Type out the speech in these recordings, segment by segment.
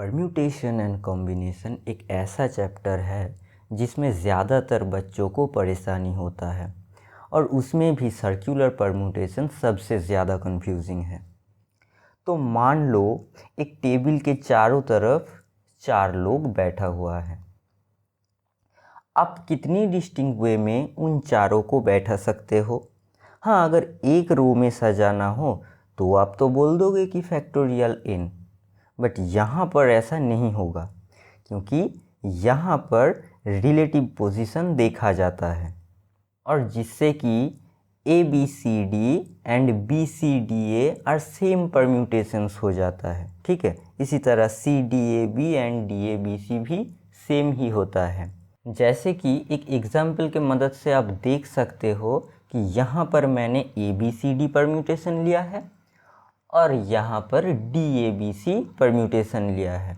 Permutation and combination एक ऐसा chapter है जिसमें ज़्यादातर बच्चों को परेशानी होता है और उसमें भी सर्कुलर परम्यूटेशन सबसे ज़्यादा कंफ्यूजिंग है। तो मान लो एक टेबल के चारों तरफ 4 लोग बैठा हुआ है। आप कितनी डिस्टिंक्ट वे में उन चारों को बैठा सकते हो? हाँ, अगर एक रो में सजाना हो तो आप तो बोल दोगे कि फैक्टोरियल n, बट यहाँ पर ऐसा नहीं होगा क्योंकि यहाँ पर रिलेटिव पोजीशन देखा जाता है और जिससे कि ABCD and BCDA are same permutations हो जाता है। ठीक है, इसी तरह CDAB एंड DABC भी सेम ही होता है। जैसे कि एक एग्जाम्पल के मदद से आप देख सकते हो कि यहाँ पर मैंने ABCD परम्यूटेशन लिया है और यहाँ पर DABC परम्यूटेशन लिया है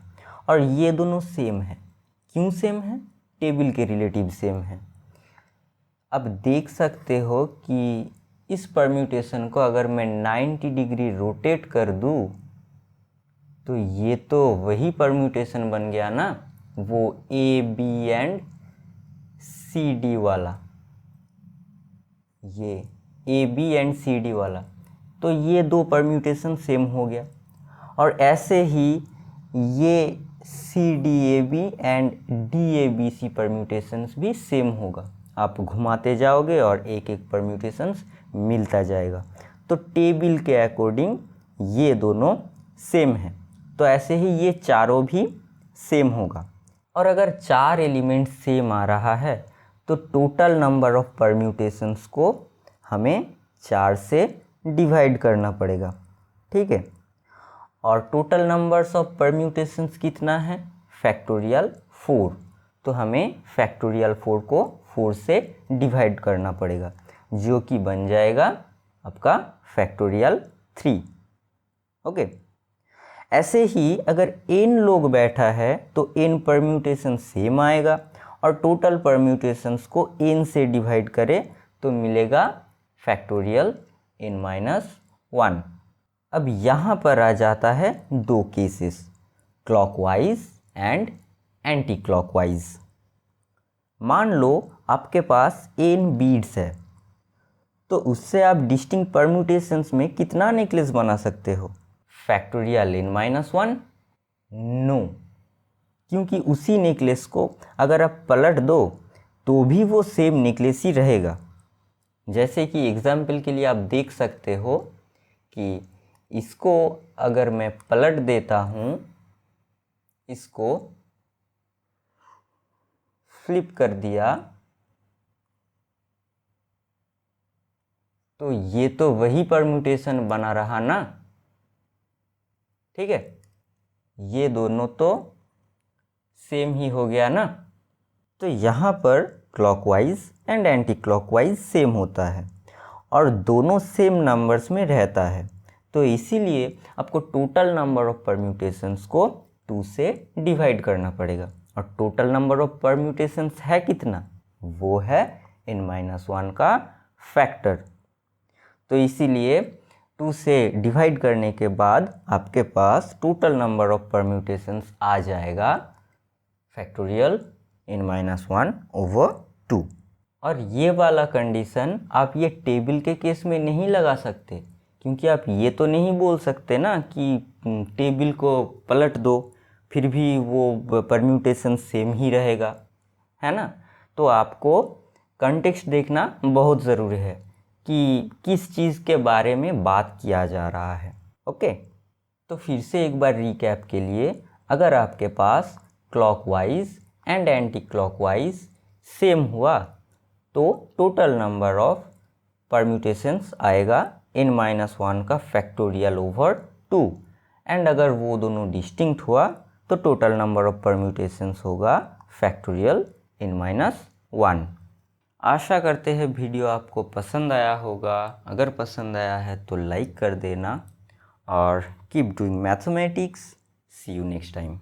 और ये दोनों सेम है। क्यों सेम है? टेबल के रिलेटिव सेम है। अब देख सकते हो कि इस परम्यूटेशन को अगर मैं 90 डिग्री रोटेट कर दूँ तो ये तो वही परम्यूटेशन बन गया ना, वो AB एंड CD वाला, ये AB एंड CD वाला। तो ये दो परम्यूटेशन सेम हो गया और ऐसे ही ये CDAB एंड DABC परम्यूटेशंस भी सेम होगा। आप घुमाते जाओगे और एक एक परम्यूटेशंस मिलता जाएगा। तो टेबल के अकॉर्डिंग ये दोनों सेम हैं, तो ऐसे ही ये चारों भी सेम होगा। और अगर 4 एलिमेंट सेम आ रहा है तो टोटल नंबर ऑफ परम्यूटेशंस को हमें 4 से डिवाइड करना पड़ेगा। ठीक है, और टोटल नंबर्स ऑफ परम्यूटेशंस कितना है? फैक्टोरियल 4। तो हमें फैक्टोरियल 4 को 4 से डिवाइड करना पड़ेगा, जो कि बन जाएगा आपका फैक्टोरियल 3। ओके, ऐसे ही अगर n लोग बैठा है तो n परम्यूटेशन सेम आएगा और टोटल परम्यूटेशंस को n से डिवाइड करें तो मिलेगा फैक्टोरियल n-1। अब यहाँ पर आ जाता है 2 cases, clockwise and anti clockwise. मान लो आपके पास n बीड्स है तो उससे आप डिस्टिंक्ट परम्यूटेशंस में कितना नेकलेस बना सकते हो? Factorial n-1? नो, क्योंकि उसी नेकलेस को अगर आप पलट दो तो भी वो सेम नेकलेस ही रहेगा। जैसे कि एग्जाम्पल के लिए आप देख सकते हो कि इसको अगर मैं पलट देता हूँ, इसको फ्लिप कर दिया तो ये तो वही परम्यूटेशन बना रहा ना। ठीक है, ये दोनों तो सेम ही हो गया ना। तो यहाँ पर clockwise and anticlockwise same होता है और दोनों सेम नंबर्स में रहता है, तो इसीलिए आपको टोटल नंबर ऑफ परम्यूटेशंस को 2 से डिवाइड करना पड़ेगा। और टोटल नंबर ऑफ परम्यूटेशंस है कितना? वो है n-1 का फैक्टर। तो इसीलिए 2 से डिवाइड करने के बाद आपके पास टोटल नंबर ऑफ परम्यूटेशंस आ जाएगा फैक्टोरियल n-1/2। और ये वाला कंडीशन आप ये टेबल के केस में नहीं लगा सकते, क्योंकि आप ये तो नहीं बोल सकते ना कि टेबल को पलट दो फिर भी वो परम्यूटेशन सेम ही रहेगा, है ना। तो आपको कंटेक्स्ट देखना बहुत ज़रूरी है कि किस चीज़ के बारे में बात किया जा रहा है। ओके, तो फिर से एक बार रिकैप के लिए, अगर आपके पास clockwise and anticlockwise same हुआ तो टोटल नंबर ऑफ परम्यूटेशंस आएगा n-1 का फैक्टोरियल ओवर 2, एंड अगर वो दोनों डिस्टिंक्ट हुआ तो टोटल नंबर ऑफ परम्यूटेशंस होगा फैक्टोरियल n-1। आशा करते हैं वीडियो आपको पसंद आया होगा। अगर पसंद आया है तो लाइक कर देना और keep doing mathematics. See you next time.